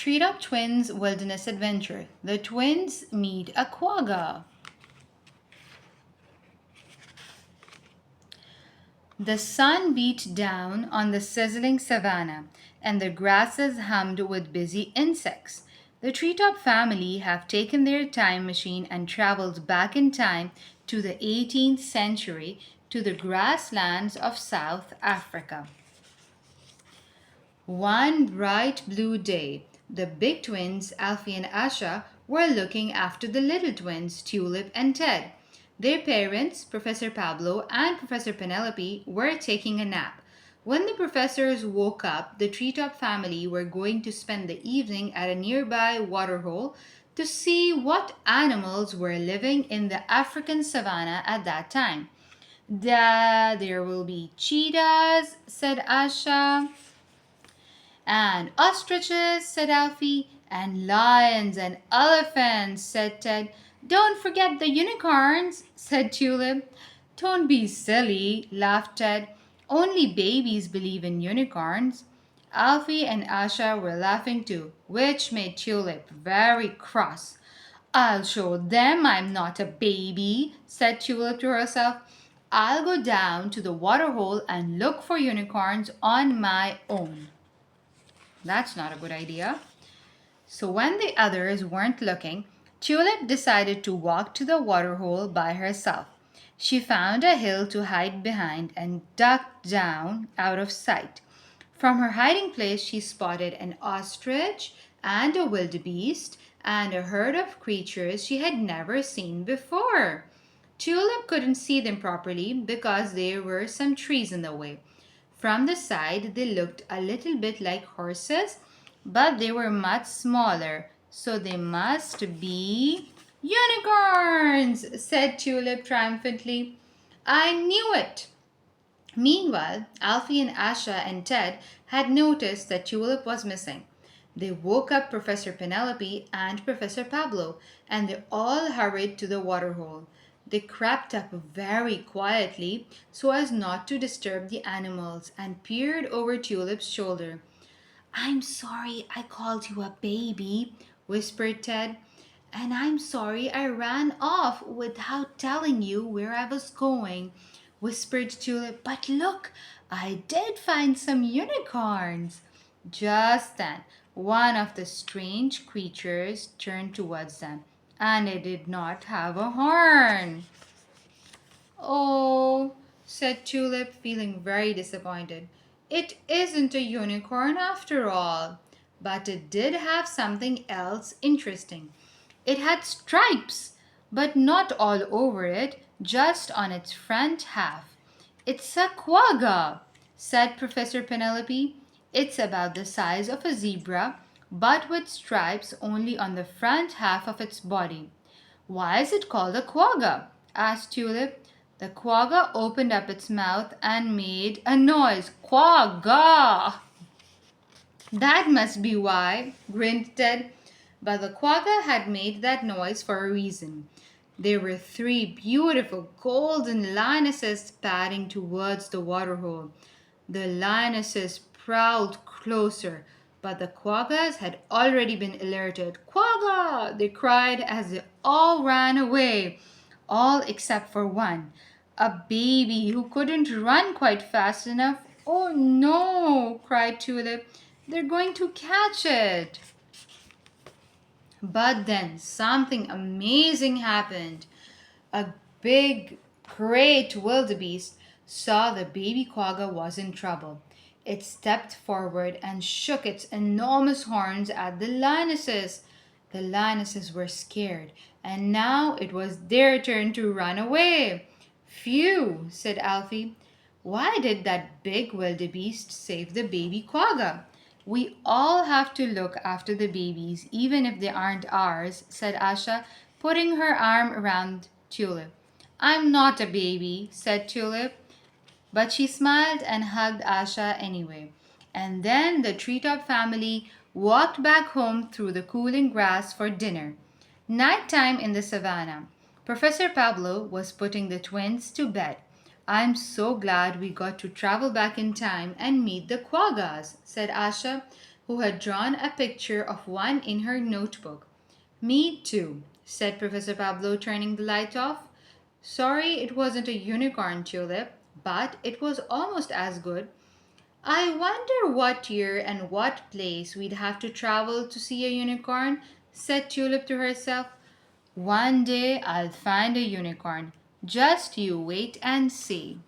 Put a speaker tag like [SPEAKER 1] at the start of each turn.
[SPEAKER 1] Treetop Twins Wilderness Adventure. The twins meet a quagga. The sun beat down on the sizzling savannah, and the grasses hummed with busy insects. The Treetop family have taken their time machine and traveled back in time to the 18th century to the grasslands of South Africa. One bright blue day, the big twins, Alfie and Asha, were looking after the little twins, Tulip and Ted. Their parents, Professor Pablo and Professor Penelope, were taking a nap. When the professors woke up, the Treetop family were going to spend the evening at a nearby waterhole to see what animals were living in the African savannah at that time. There will be cheetahs, said Asha. And ostriches, said Alfie. And lions and elephants, said Ted. Don't forget the unicorns, said Tulip. Don't be silly, laughed Ted. Only babies believe in unicorns. Alfie and Asha were laughing too, which made Tulip very cross. I'll show them I'm not a baby, said Tulip to herself. I'll go down to the waterhole and look for unicorns on my own. That's not a good idea. So when the others weren't looking, Tulip decided to walk to the waterhole by herself. She found a hill to hide behind and ducked down out of sight. From her hiding place, she spotted an ostrich and a wildebeest and a herd of creatures she had never seen before. Tulip couldn't see them properly because there were some trees in the way. From the side, they looked a little bit like horses, but they were much smaller, so they must be unicorns, said Tulip triumphantly. I knew it. Meanwhile, Alfie and Asha and Ted had noticed that Tulip was missing. They woke up Professor Penelope and Professor Pablo, and they all hurried to the waterhole. They crept up very quietly so as not to disturb the animals and peered over Tulip's shoulder. I'm sorry I called you a baby, whispered Ted. And I'm sorry I ran off without telling you where I was going, whispered Tulip. But look, I did find some unicorns. Just then, one of the strange creatures turned towards them, and it did not have a horn. Oh, said Tulip, feeling very disappointed. It isn't a unicorn after all. But it did have something else interesting. It had stripes, but not all over it, just on its front half. It's a quagga, said Professor Penelope. It's about the size of a zebra, but with stripes only on the front half of its body. Why is it called a quagga? Asked Tulip. The quagga opened up its mouth and made a noise. Quagga! That must be why, grinned Ted. But the quagga had made that noise for a reason. There were three beautiful golden lionesses padding towards the waterhole. The lionesses prowled closer, but the quaggas had already been alerted. Quagga! They cried as they all ran away, all except for one, a baby who couldn't run quite fast enough. Oh no, cried Tulip. They're going to catch it. But then something amazing happened. A big, great wildebeest saw the baby quagga was in trouble. It stepped forward and shook its enormous horns at the lionesses. The lionesses were scared, and now it was their turn to run away. Phew, said Alfie. Why did that big wildebeest save the baby quagga? We all have to look after the babies, even if they aren't ours, said Asha, putting her arm around Tulip. I'm not a baby, said Tulip, but she smiled and hugged Asha anyway. And then the Treetop family walked back home through the cooling grass for dinner. Nighttime in the savannah. Professor Pablo was putting the twins to bed. I'm so glad we got to travel back in time and meet the quaggas, said Asha. who had drawn a picture of one in her notebook. Me too, said Professor Pablo, turning the light off. Sorry it wasn't a unicorn tulip, but it was almost as good. I wonder what year and what place we'd have to travel to see a unicorn, said Tulip to herself. One day I'll find a unicorn. Just you wait and see.